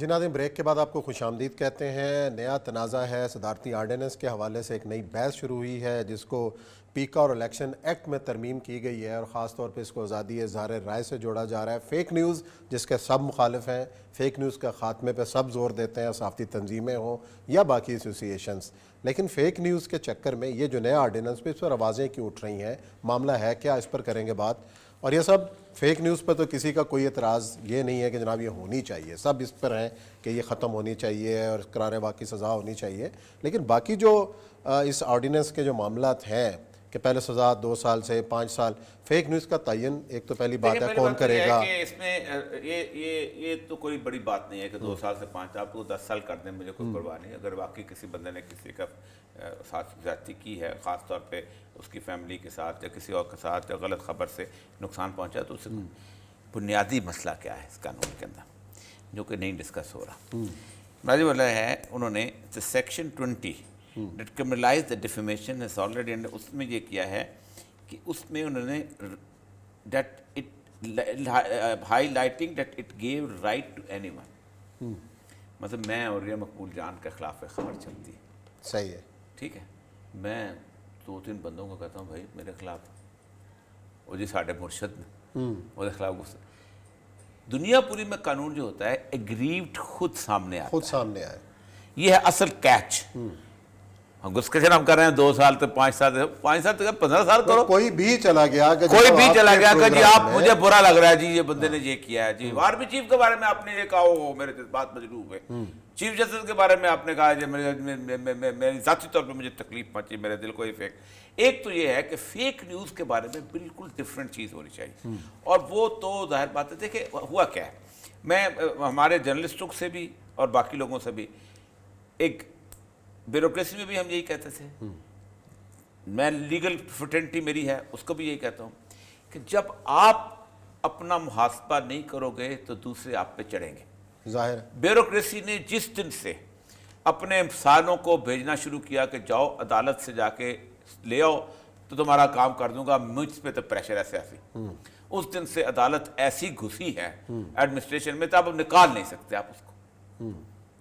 جی ناظرین، بریک کے بعد آپ کو خوش آمدید کہتے ہیں۔ نیا تنازع ہے صدارتی آرڈیننس کے حوالے سے، ایک نئی بحث شروع ہوئی ہے جس کو پیکا اور الیکشن ایکٹ میں ترمیم کی گئی ہے، اور خاص طور پہ اس کو آزادی اظہار رائے سے جوڑا جا رہا ہے۔ فیک نیوز جس کے سب مخالف ہیں، فیک نیوز کا خاتمے پہ سب زور دیتے ہیں، صحافتی تنظیمیں ہوں یا باقی ایسوسی ایشنز، لیکن فیک نیوز کے چکر میں یہ جو نیا آرڈیننس پہ اس پر آوازیں کیوں اٹھ رہی ہیں، معاملہ ہے کیا، اس پر کریں گے بات۔ اور یہ سب فیک نیوز پہ تو کسی کا کوئی اعتراض یہ نہیں ہے کہ جناب یہ ہونی چاہیے، سب اس پر ہیں کہ یہ ختم ہونی چاہیے اور قرار باقی سزا ہونی چاہیے، لیکن باقی جو اس آرڈیننس کے جو معاملات ہیں کہ پہلے سزا 2 سال سے 5 سال، فیک نیوز کا تعین ایک تو پہلی بات ہے کون کرے گا۔ کہ اس میں یہ تو کوئی بڑی بات نہیں ہے کہ 2 سال سے 5، آپ کو 10 سال کر دیں، مجھے کوئی پرواہ نہیں۔ اگر واقعی کسی بندے نے کسی کا ساتھ زیادتی کی ہے، خاص طور پہ اس کی فیملی کے ساتھ یا کسی اور کے ساتھ، یا غلط خبر سے نقصان پہنچا، تو اس سے بنیادی مسئلہ کیا ہے اس قانون کے اندر جو کہ نہیں ڈسکس ہو رہا۔ بنیادی مسئلہ ہے، انہوں نے section 20 that criminalize the defamation is already، اس میں یہ کیا ہے کہ اس میں انہوں نے that it highlighting that it gave right to anyone، مطلب میں اور یہ مقبول جان کے خلاف خبر چلتی ہے، صحیح ہے، ٹھیک ہے، میں 2-3 بندوں کو کہتا ہوں بھائی میرے خلاف، وہ جی ساڈے مرشد نے وہ خلاف غصہ، دنیا پوری میں قانون جو ہوتا ہے ایگریوڈ خود سامنے آتا ہے، خود سامنے آئے، یہ ہے اصل کیچ۔ ہم ڈسکشن ہم کر رہے ہیں 2 سال سے 5 سال سے 5 سال تک 15 سال کرو، کوئی بھی چلا گیا کہ جی آپ مجھے برا لگ رہا ہے، جی یہ بندے نے یہ کیا ہے، جی آرمی چیف کے بارے میں آپ نے یہ کہا، وہ میرے بات مجروح ہوئے، چیف جسٹس کے بارے میں آپ نے کہا، میری ذاتی طور پہ مجھے تکلیف پہنچی، میرے دل کو افیکٹ۔ ایک تو یہ ہے کہ فیک نیوز کے بارے میں بالکل ڈفرینٹ چیز ہونی چاہیے، اور وہ تو ظاہر بات ہے۔ دیکھیں ہوا کیا ہے، میں ہمارے جرنلسٹوں سے بھی اور باقی لوگوں سے بھی، ایک بیوروکریسی میں بھی ہم یہی کہتے تھے، میں لیگل فٹرنٹی میری ہے، اس کو بھی یہی کہتا ہوں کہ جب آپ اپنا محاسبہ نہیں کرو گے تو دوسرے آپ پہ چڑھیں گے۔ ظاہر ہے، بیوروکریسی نے جس دن سے اپنے افسانوں کو بھیجنا شروع کیا کہ جاؤ عدالت سے جا کے لے آؤ تو تمہارا کام کر دوں گا، مجھ پہ تو پریشر ہے سیاسی، اس دن سے عدالت ایسی گھسی ہے ایڈمنسٹریشن میں، تو آپ نکال نہیں سکتے آپ اس کو،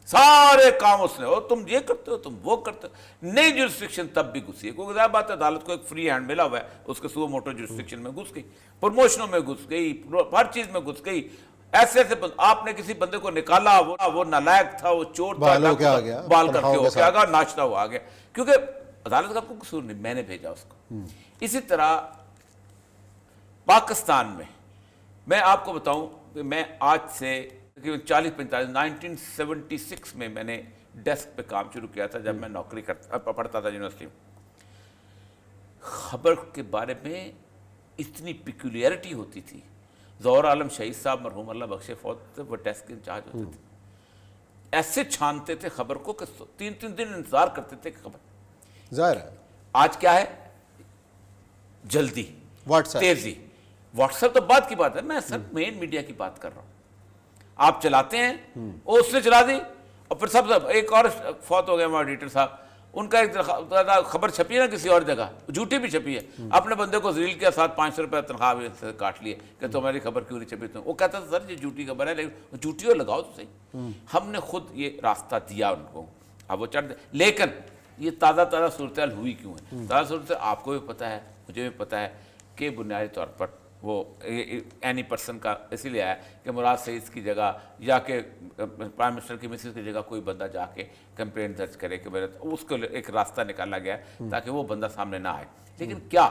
سارے کام اس نے، اور تم یہ کرتے ہو، تم وہ کرتے ہو۔ نئی جورسڈکشن تب بھی گھسی ہے، کیونکہ ظاہر بات ہے عدالت کو ایک فری ہینڈ ملا ہوا ہے، اس کے سو موٹو جورسڈکشن میں گھس گئی، پروموشنوں میں گھس گئی، ہر چیز میں گھس گئی۔ ایسے آپ نے کسی بندے کو نکالا، وہ نالائق تھا، وہ چور تھا، بال کر کے ہو کے آگا، ناشتہ ہوا آگیا، کیونکہ عدالت کا کوئی قصور نہیں، میں نے بھیجا اس کو۔ اسی طرح پاکستان میں آپ کو بتاؤں کہ میں آج سے 1976 میں نے ڈیسک پہ کام شروع کیا تھا، جب میں نوکری پڑھتا تھا یونیورسٹی میں۔ خبر کے بارے میں اتنی پیکولیرٹی ہوتی تھی، ظہور عالم شہید صاحب مرحوم اللہ بخشے فوت تھے، وہ ڈیسک انچارج ہوتے تھے، ایسے چھانتے تھے خبر کو کہ 3 دن انتظار کرتے تھے کہ خبر۔ ظاہر ہے، آج کیا ہے، جلدی، تیزی، واٹس ایپ تو بات کی بات ہے، میں سر مین میڈیا کی بات کر رہا ہوں۔ آپ چلاتے ہیں، وہ اس نے چلا دی، اور پھر سب ایک اور فوت ہو گئے ہمارے ایڈیٹر صاحب، ان کا ایک خبر چھپی ہے نا کسی اور جگہ، جھوٹی بھی چھپی ہے، اپنے بندے کو ذلیل کے ساتھ 500 روپے تنخواہ سے کاٹ لیے کہ تمہاری خبر کیوں نہیں چھپی، تو وہ کہتا تھا سر یہ جھوٹی خبر ہے، لیکن جھوٹی ہو لگاؤ تو صحیح۔ ہم نے خود یہ راستہ دیا ان کو، اب وہ چڑھ دے، لیکن یہ تازہ صورتحال ہوئی کیوں ہے؟ تازہ صورتحال آپ کو بھی پتہ ہے، مجھے بھی پتہ ہے کہ بنیادی طور پر وہ اینی پرسن کا اسی لیے آیا کہ مراد سعید کی جگہ یا کہ پرائم منسٹر کی مسز کی جگہ کوئی بندہ جا کے کمپلین درج کرے کہ میرے، اس کو ایک راستہ نکالا گیا ہے تاکہ وہ بندہ سامنے نہ آئے۔ لیکن کیا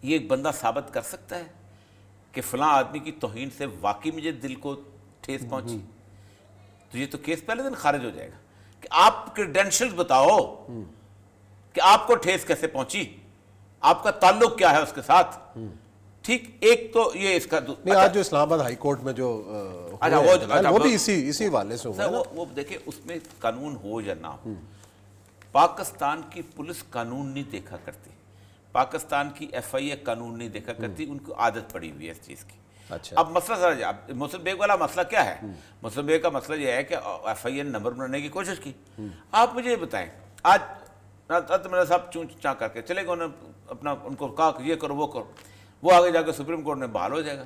یہ ایک بندہ ثابت کر سکتا ہے کہ فلاں آدمی کی توہین سے واقعی مجھے دل کو ٹھیس پہنچی؟ تو یہ تو کیس پہلے دن خارج ہو جائے گا کہ آپ کریڈینشلز بتاؤ کہ آپ کو ٹھیس کیسے پہنچی، آپ کا تعلق کیا ہے اس کے ساتھ۔ ٹھیک، ایک تو یہ اس کا آج جو اسلام آباد ہائی کورٹ میں جو وہ بھی اسی حوالے سے ہوا ہے، وہ دیکھیں اس میں قانون ہو یا نہ ہو، پاکستان کی پولیس قانون نہیں دیکھا کرتی، پاکستان کی ایف آئی اے قانون نہیں دیکھا کرتی، ان کو عادت پڑی ہوئی ہے اس چیز کی۔ اب مسئلہ ذرا مسلم بیگ والا مسئلہ کیا ہے؟ مسلم بیگ کا مسئلہ یہ ہے کہ ایف آئی اے نے نمبر بنانے کی کوشش کی۔ آپ مجھے یہ بتائیں، آج میرا صاحب چون چاں کر کے چلے گئے، انہوں نے اپنا ان کو کہا کہ یہ کرو وہ کرو، وہ آگے جا کے سپریم کورٹ میں بحال ہو جائے گا،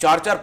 4-4,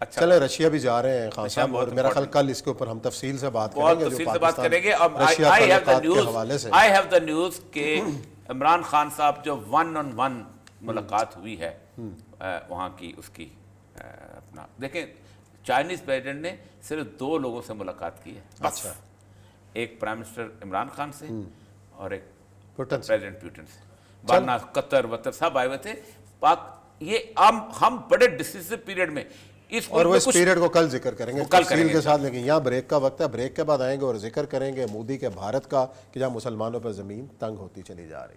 اچھا چلے رشیا بھی جا رہے ہیں خان صاحب، اور میرا خیال کل اس کے اوپر ہم تفصیل سے بات کریں گے، تفصیل سے بات کریں گے. اب آئی ہیو دا نیوز کہ عمران خان صاحب جو 1-on-1 ملاقات ہوئی ہے وہاں کی، اس کی اپنا دیکھیں چائنیز پریزیڈنٹ نے صرف 2 لوگوں سے ملاقات کی ہے بس، ایک پرائم منسٹر عمران خان سے اور ایک پریزیڈنٹ پیوٹن سے. ورنہ قطر وطر سب آئے ہوئے تھے. پاک یہ ہم بڑے ڈسیزو پیریڈ میں اور وہ اس پیریڈ کو کل ذکر کریں گے تفصیل کے ساتھ، لیکن یہاں بریک کا وقت ہے. بریک کے بعد آئیں گے اور ذکر کریں گے مودی کے بھارت کا کہ جہاں مسلمانوں پر زمین تنگ ہوتی چلی جا رہی.